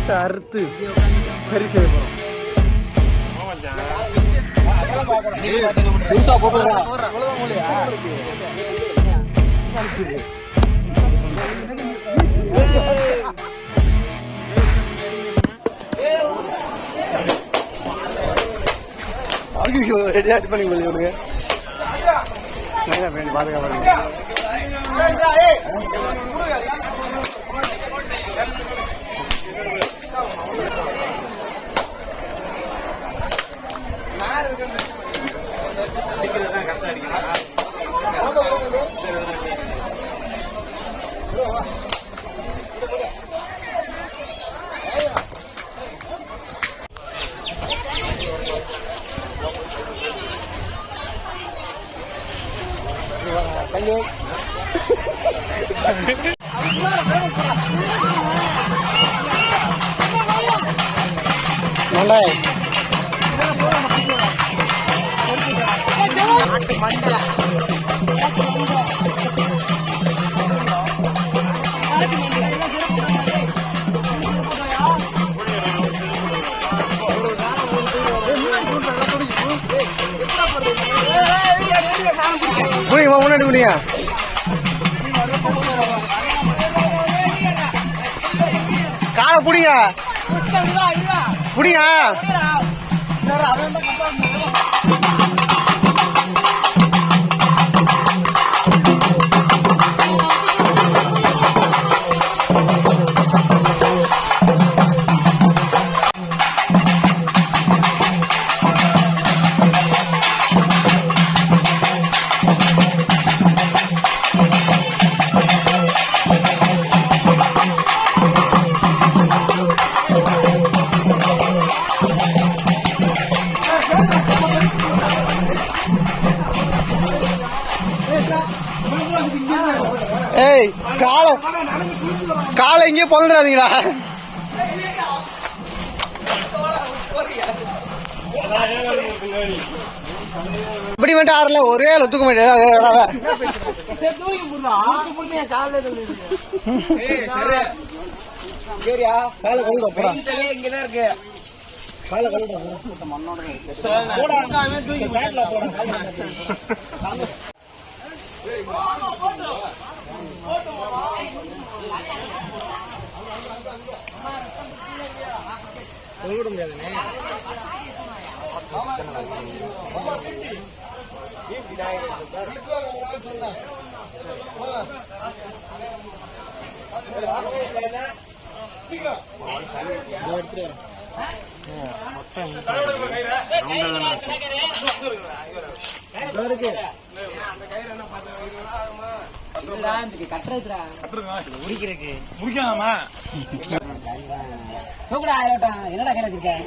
போட்டு அறுத்து கறி செய்ய போறோம். ரெடி பண்ணி விடுங்க. பாதுகாப்பு முன்னாடி முடியா காலை புடிங்க புடிங்க. ஏய் காலை இங்கே பொழுதுறாதீங்களா. இப்படி மட்டும் ஆறல ஒரே தூக்க மாட்டேன். என்னடா கையில வச்சிருக்கேன்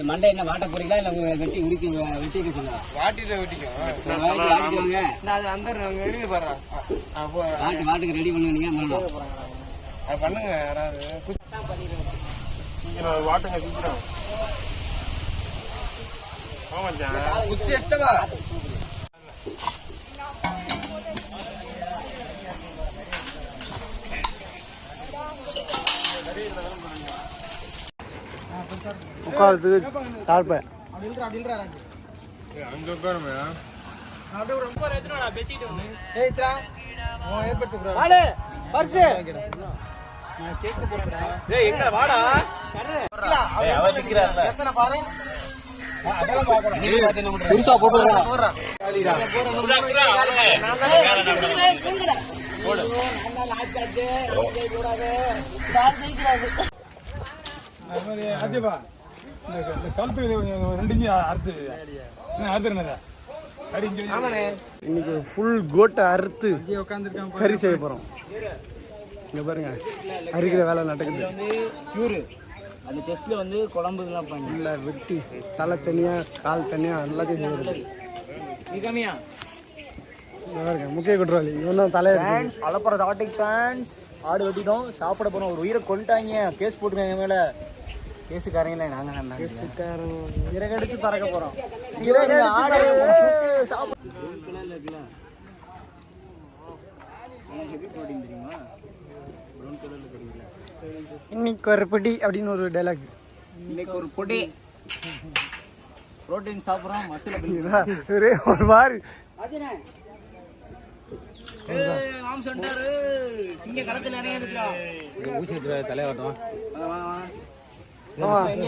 மண்டை என்ன வாட்ட போறீங்களா இல்ல வெட்டி உரிக்க வெட்டிக்க சொல்லுங்க. வாட்டுக்கு ரெடி பண்ணுவீங்க பண்ணுங்க. யாராவது வாட்டுங்க சீக்கிரம் உட்காரத்துக்கு தாழ்ப புதுசா போட்டு கழுத்து 2 இன்ச்சு அறுத்து அறுத்துருந்தா இன்னைக்கு ஃபுல் கோட்டை அறுத்து கறி செய்ய போகிறோம். இங்கே பாருங்க அரிக்கிற வேலை நடக்குது. வந்து பியூரு அந்த செஸ்ட்ல வந்து குழம்பு இதெல்லாம் பண்ணி இல்லை வெட்டி தலை தனியாக கால் தனியாக எல்லாத்தையும் செய்யறது. மிகமியா பாருங்க முக்கிய குற்றவாளி இவன் தலைவர். அலப்புற தாட்டிக் ஃபேன்ஸ் ஆடு வெட்டிட்டோம் சாப்பிட போனோம். ஒரு உயிரை கொண்டுட்டாங்க, கேஸ் போட்டுருக்காங்க என் மேலே. கேஸுக்காரங்களே நாங்கள் கேஸுக்காரங்க இறகடிச்சு பறக்க போகிறோம். ஆடு கலரில் இருக்குல்ல தெரியுமா? ப்ரௌன் கலரில் தெரியல. இன்னைக்கு ஒரு பொடி அப்படின்னு ஒரு டைலாக். இன்னைக்கு ஒரு பொடி புரோட்டீன் சாப்பிட்றோம். மசில ஒரே ஒரு மாதிரி இங்க கடத்துல நிறைய இருக்குடா. ஊசி எடுத்துற தலையாட்டம்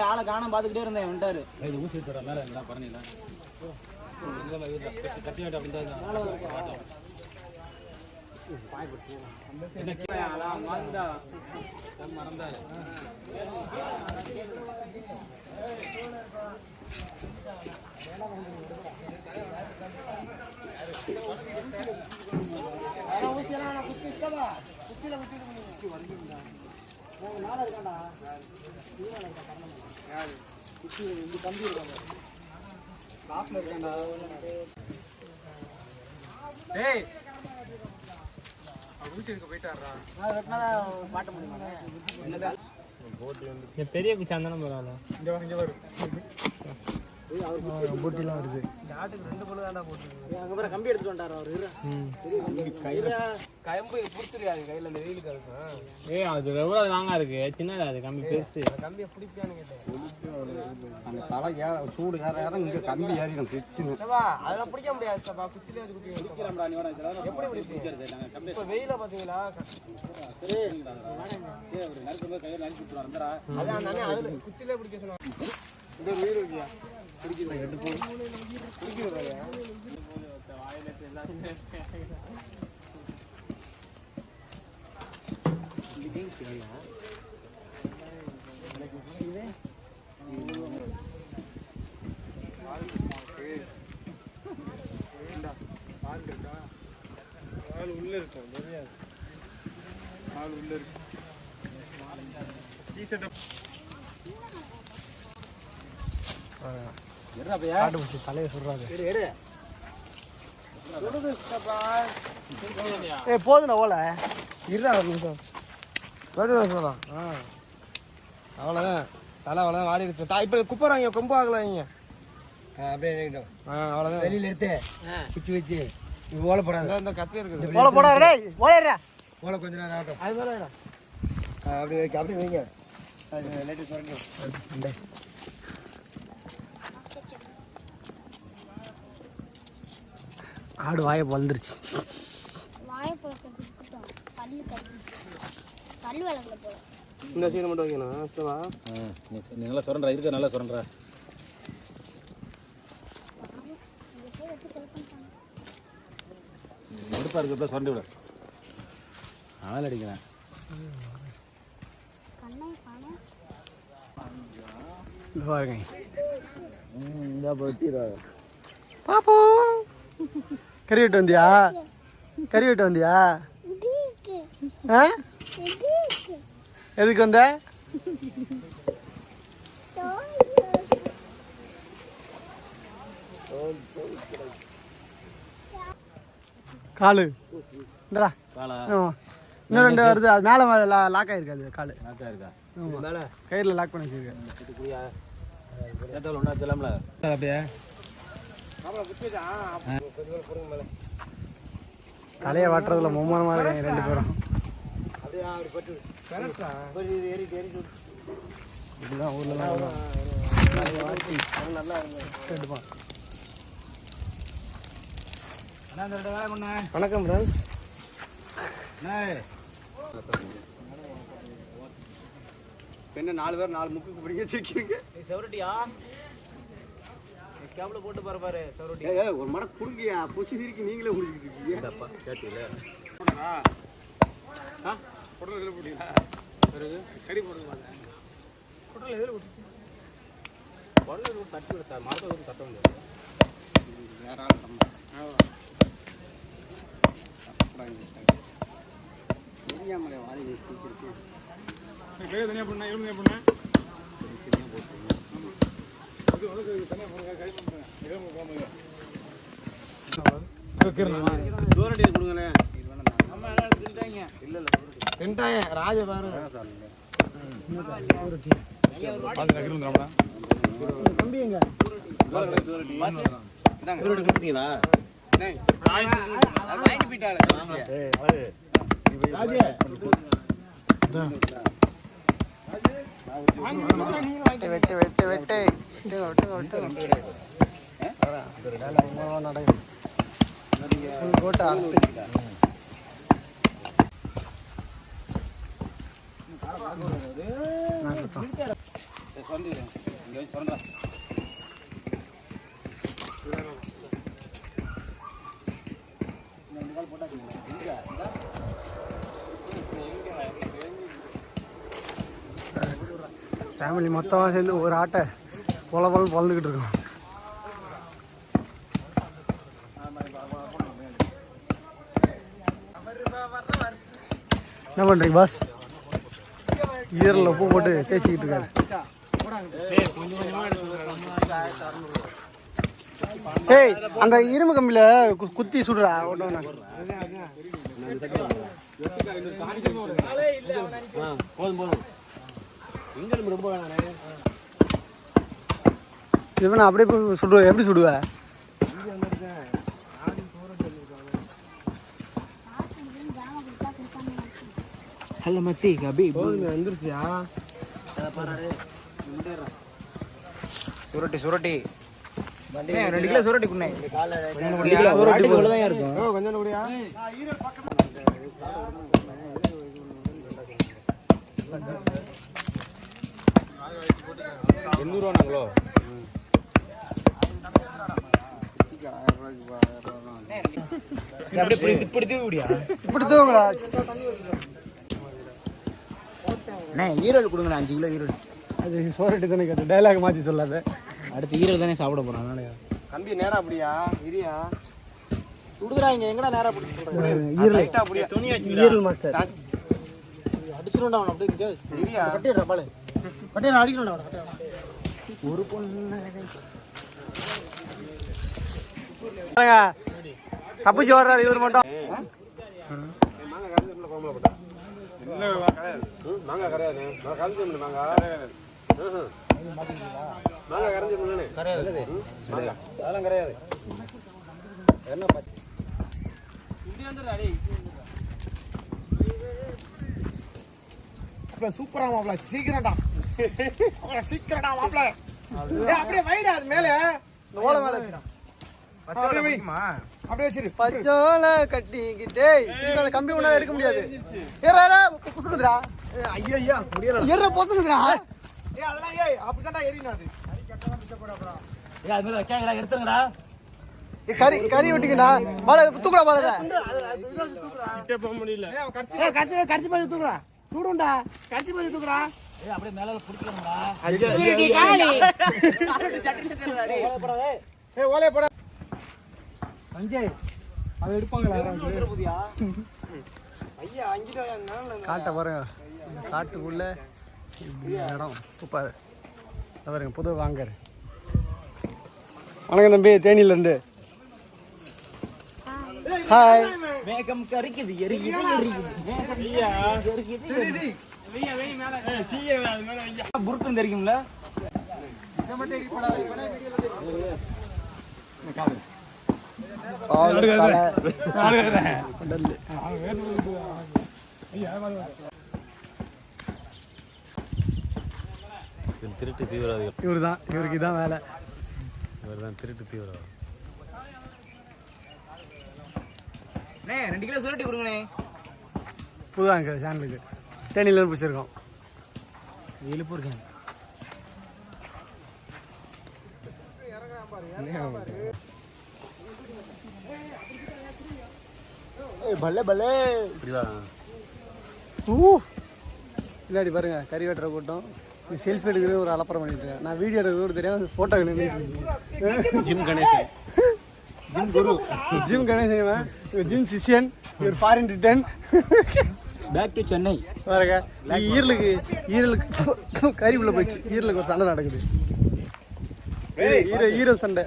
ஆளை காணாம பாத்துக்கிட்டே இருந்தேன். வந்துட்டாரு. ஊசி எடுத்துற மேல இருந்தா பரணில கட்டி ஆட்டம் மறந்தாரு. பெரிய சந்தனம் போட்டிலாம் வருது. கம்பி எடுத்துட்டு வந்தாரு அவரு. கம்பு பிடிச்சிருக்காது கையில இந்த வெயிலுக்கு இருக்கும். அது எவ்வளவு லாங்கா இருக்கு, சின்னதா அது கம்பி பெருசு. கம்பியை பிடிப்பான்னு கேட்டேன். அந்த தலை சூடு ஏற இங்கே கம்பி ஏறிடும் பிச்சுன்னு. அதெல்லாம் பிடிக்க முடியாது. குச்சிலே வச்சு எப்படி பிடிக்கிறது? இப்போ வெயில பாத்தீங்களா? அதான் அதுல குச்சிலே பிடிக்க சொன்னாங்க. இந்த வீடு இருக்கியா பிடிக்கிறது ரெண்டு போய் பிடிக்கிறது உள்ள இருக்கும். தெரியாது ஆள் உள்ள இருக்கு. தலையை சொல்றாங்க. போதுண்ணா ஓல இருடா ஒரு நிமிஷம். சொல்லலாம். அவ்வளோதான் தலை அவ்வளோதான் வாடிடுச்சு. இப்போ குப்பறாங்க கொம்பு ஆகலாங்க. அப்படியே அவ்வளோதான் வெளியில எடுத்து குச்சி வச்சு ஓலை போடாது. இந்த கத்தி இருக்குது. ஓலை போடாதே. ஓலைடா. ஓலை கொஞ்ச நேரம் ஆகட்டும். அது மேலே அப்படியே வைக்க அப்படியே வைங்க. லைட்டு சுரண்டி ஆடு வாயை வளர்ந்துருச்சு. இந்த சீனை மட்டும் வைக்கணும். நீ நல்லா சுரண்டா இருக்க, நல்லா சுரண்டா. எடுப்பா இருக்கு சுரண்டி விட. ஆள் அடிக்கிறேன். பாப்போ கறி வெட்டு வந்தியா? கறி வெட்டு வந்தியா? எதுக்கு வந்த? காலு இந்தடா. இன்னும் ரெண்டு வருது. அது மேலே லாக் ஆகிருக்காது காலு. கயிறில் லாக் பண்ணி வச்சிருக்கேன். அப்படியே தலையை வாட்டுறதுல மும்மரமாக இருக்காங்க ரெண்டு பேரும். இப்படிதான் ஊர்ல எடுப்பான். வணக்கம் ஃப்ரெண்ட்ஸ். என்ன 4 பேர் 4 முக்குக்கு பிடிக்க வச்சுருக்கீங்க. செவரட்டியா கேப்ல போட்டு பாரு செவரட்டி. ஒரு மடக்கு குடுங்கயா. பொச்சி சிரிக்கி நீங்களே குடிச்சிட்டு இருக்கீங்க. குடல் இதில் போட்டீங்களா? கறி போடுங்க. குடல் எதில் போட்டு குடல் தட்டி விட மரத்தை தட்ட முடியாது. வேற ஆள் ராஜ பாரு தம்பி எங்க வெட்டு வெட்டு வெட்டு கோட்டை ஃபேமிலி மொத்தமாக சேர்ந்து ஒரு ஆட்டை பொழந்துக்கிட்டு இருக்கோம். என்ன பண்ணுறீங்க பாஸ்? ஈரலில் உப்பு போட்டு தேய்ச்சிக்கிட்டு இருக்காரு. ஏய் அந்த இரும்பு கம்பியில குத்தி சுடுறா போதும் ரொம்ப வேணாம். அப்படியே சுடுவேன். எப்படி சுடுவேன்? ஹலோ மத்தி கபி வந்துருச்சியா? சுரட்டி சுரட்டி 2 கிலோ சுரட்டி குண்ணே இருக்கும். கொஞ்சம் முடியா? 800 இப்படி தூவிடியா? இப்படி தூங்குடா. ஈரல் கொடுங்க 5 கிலோ ஈரல். அது சோரட்டி தானே கேட்டு டைலாக் மாற்றி சொல்லாத. அடுத்து ஈரல் தானே சாப்பிட போறோம். அதனால கம்பி நேரா அப்படியா? இரியா சுடுதுறாங்க. எங்கடா நேரா போட்டு ஈரல் அப்படியே துணி வச்சு ஈரல் மாஸ்டர் அடிச்சிரோண்டா அவன். அப்படியே இரியா கட்டிடுறா பாலு. கட்டிடுறா அடிக்கணும்டா அவனை. ஒரு பொண்ணு தப்பிச்சு வர்றாரு இவர் மட்டும். மாங்காய் கரையாது. கரைஞ்சி மாங்காய் மாங்காய் கரைஞ்சி கரையாது. அதெல்லாம் கரையாது. என்ன சூப்பரா மாப்பிள. சீக்கிரம்டா சீக்கிரம்டா மாப்பிள. அப்படியே வைடா. அது மேல இந்த ஓலை மேல வச்சிடா. அப்படியே வச்சிரு. பச்சோல கட்டிக்கிட்டே இந்த கம்பி ஒண்ணா எடுக்க முடியாது. ஏறா புசுக்குதுடா. ஐயா ஐயா முடியல. ஏற பொசுக்குதுடா. ஏய் அதெல்லாம் ஏய் அப்படிதான்டா ஏறினா அது. ஏய் அது மேல வைக்காங்கடா. எடுத்துங்கடா. கறி கறி வெட்டிங்கடா. பால தூக்குடா பாலத. கிட்ட போக முடியல. ஏய் கர்ச்சி பாதி தூக்குடா. சூடுண்டா. கர்ச்சி பாதி தூக்குடா. ஏய் அப்படியே மேல புடிக்கணும்டா. சுருட்டி காலி. சட்டில தெரியல டேய். ஓலே போடா டேய். ஏய் ஓலே போடா. சஞ்சய் அது எடுப்பாங்களா? ஐயா அங்கிட்ட காட்ட பாருங்க. காட்டுக்குள்ள இடம் சூப்பர். பாருங்க புது வாங்கர். வணக்கம் தம்பி தேனியிலேருந்து. ஹாய். மேகம் கரிக்குது எரிக்குது எரிக்குது. ஐயா எரிக்குது. வெய்யா வெய் மேல சீய அது மேல வையா. புருக்குன்னு தெரியும்ல. இத மட்டும் எடி போடா. இவனே வீடியோல காது. திருட்டு தீவிரவாதிகள். இவருதான். இவருக்கு இதான் வேலை. இவர்தான் திருட்டு தீவிரவாதி. 2 கிலோ சுரட்டி கொடுங்கண்ணே. புதுதாங்க சேனலுக்கு தேனியிலேருந்து பிடிச்சிருக்கோம். இழுப்பு இருக்கேன். பல்லே பல்லே இல்லாடி பாருங்க கறி வெட்டுற கூட்டம். செல்ஃபி எடுக்கிறது ஒரு அலப்பறம் பண்ணிட்டு இருக்கேன். நான் வீடியோ எடுக்கிறது தெரியாம photo gym Ganesan. Gym guru. Gym Ganesan. Gym சிஷியன். ஒரு foreign return back to Chennai. பாருங்க ஈரலுக்கு கறி உள்ள போயிடுச்சு. ஈரலுக்கு ஒரு சண்டை நடக்குது. ஈரல் சண்டை.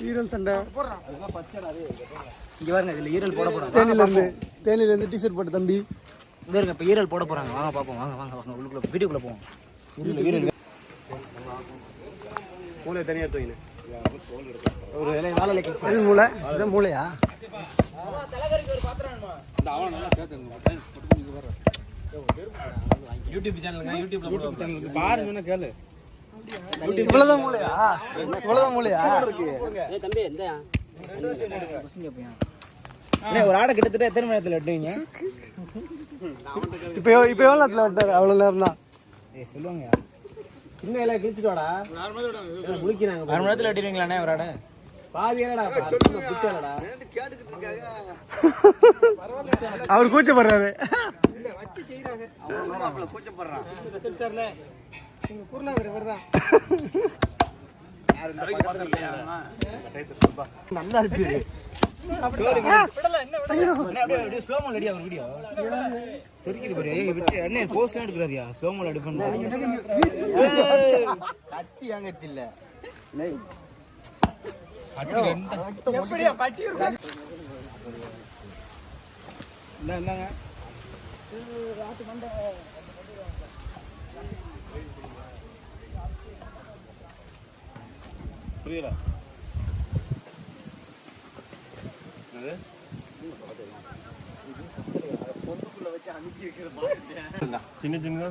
ஈரல் சண்டை. இங்க பாருங்க, இதுல ஈரல் போட போறாங்க. தேனில இருந்து டிஷர்ட் போட்டு தம்பி இங்க இருங்க, இப்ப ஈரல் போட போறாங்க. வாங்க பாப்போம். வாங்க வாங்க வாங்க, உள்ளுக்குள்ள வீடியோக்குள்ள போவோம். ஈரல் மூளை தனியாக எடுத்து ஒரு வேலை வேலை இது மூளை. இது மூளையா? யூடியூப் சேனலுங்க, யூடியூப்ல பாருங்க கேளு. இவ்வளவுதான் மூளையா? இவ்வளவுதான் மூளையா? தம்பி எந்த ஒரு ஆடை கிட்டத்தட்ட எத்தனை மணி நேரத்தில் வெட்டுவீங்க? இப்போ எவ்வளோ நேரத்தில் வெட்டாரு? அவ்வளோ நேரம் தான் சொல்லுவாங்க. இன்னும் எல்லாம் கிழிச்சிட்டு வாடா, குளிக்கிறாங்க. 1 மணி நேரத்தில் வெட்டிடுவீங்களாண்ணே ஒரு ஆடை? பாதி ஏடா பிடிச்சாடா. அவர் கூச்சப்படுறாரு. நல்லா இருக்கு. போஸ்ட் எடுக்கிறாரியா? ஸ்லோமோல எடுப்பேன். கத்தி அங்கத்தி இல்ல. என்னங்க புரியல. சின்ன சின்னதாக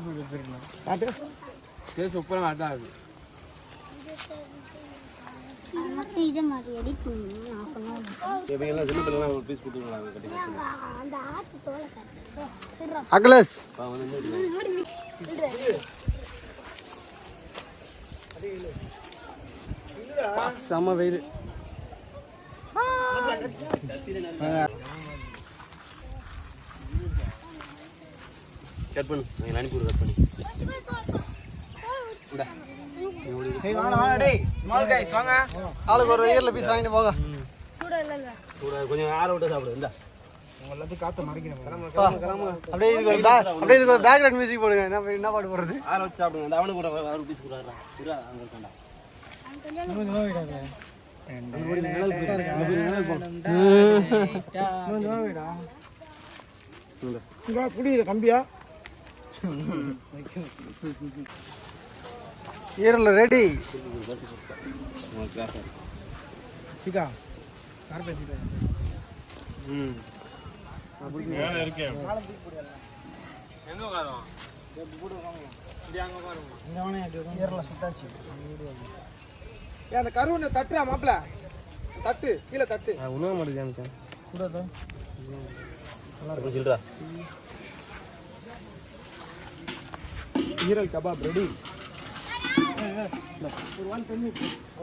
சூப்பராக அதான் இருக்கு. இதே மாதிரி எடிட் பண்ணணும் நான் சொன்னேன். இவங்கெல்லாம் சின்ன பிள்ளைலாம் ஒரு பீஸ் கொடுத்துருவாங்க கட்டி. அந்த ஆட்டு தோலை கட்டு அகலஸ் செம வெயில். கட் பண்ணு, நீங்கள் அனுப்பி விடு. கட் பண்ணு. ஆளுக்கு ஒரு ஈரல பீஸ் வாங்கிட்டு போங்க. கொஞ்சம் ஆற விட்டு சாப்பிடு. இந்த அப்படியே இதுக்கு ஒரு பேக்ரவுண்ட் மியூசிக் போடுங்க. என்ன பாட்டு போடுறது? ஆற வச்சு சாப்பிடுங்க. அந்த அவனுக்கு கூட ஒரு பீஸ் கொடுக்குறா. அங்கே இருக்காண்டா. கம்பியா ஈரல் ரெடி. அந்த கருவனை தட்டுறா மாப்பிள. தட்டு கீழே தட்டு. உணவு மட்டும் சொல்றா. ஈரல் கபாப் ரெடி.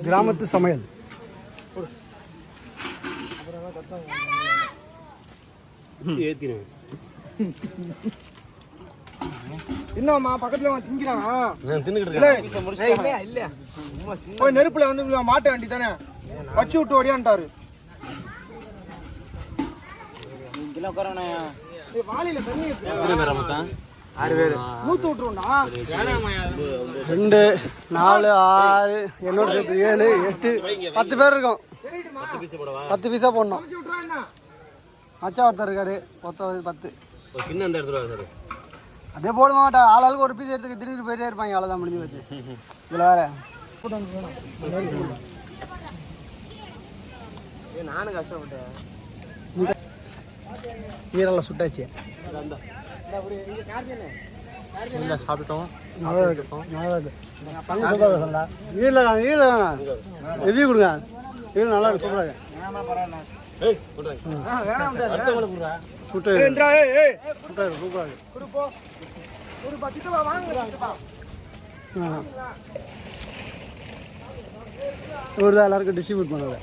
கிராமத்து சமையல். இன்னும்மா பக்கத்துல திங்கிறானா? போய் நெருப்புல வந்து மாட்ட வேண்டி தானே வச்சு விட்டு ஓடியான்ட்டாரு. வாளியில தண்ணி 6 பேர் மூத்து விட்டுருவோம்டா. 2 4 6 என்னோட சேர்த்து 7 8 10 பேர் இருக்கும். 10 பீஸா போடணும். மச்சா ஒருத்தர் இருக்காரு. 10 அப்படியே போட மாட்டா. ஆளாளுக்கு ஒரு பீஸ் எடுத்துக்க திரும்பி போயிட்டே இருப்பாங்க. அவ்வளோதான் முடிஞ்சு வச்சு. இதில் வேற நானும் கஷ்டப்பட்டேன். ஈரல்ல சுட்டாச்சு. சாப்பிட்டோம். ரிவ்யூ கொடுங்க. ஈரல் நல்லா இருக்கு. சூப்பராக இவர் தான் எல்லாருக்கும் டிஸ்ட்ரிபியூட் பண்ணுறது.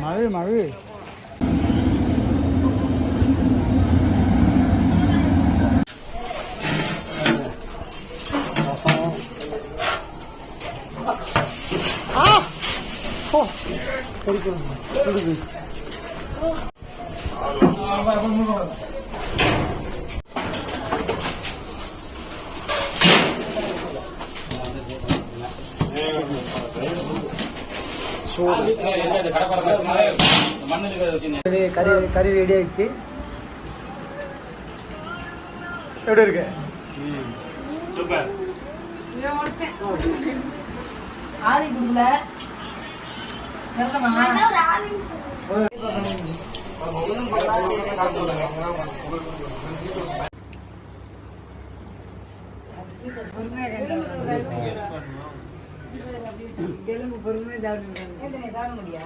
மழை சுடுது. கறி ரெடி ஆயிடுச்சு. எப்படி இருக்கு? சூப்பர். ஆதி குடுல வரணுமா? பொறுமையா சாப்பிட முடியா?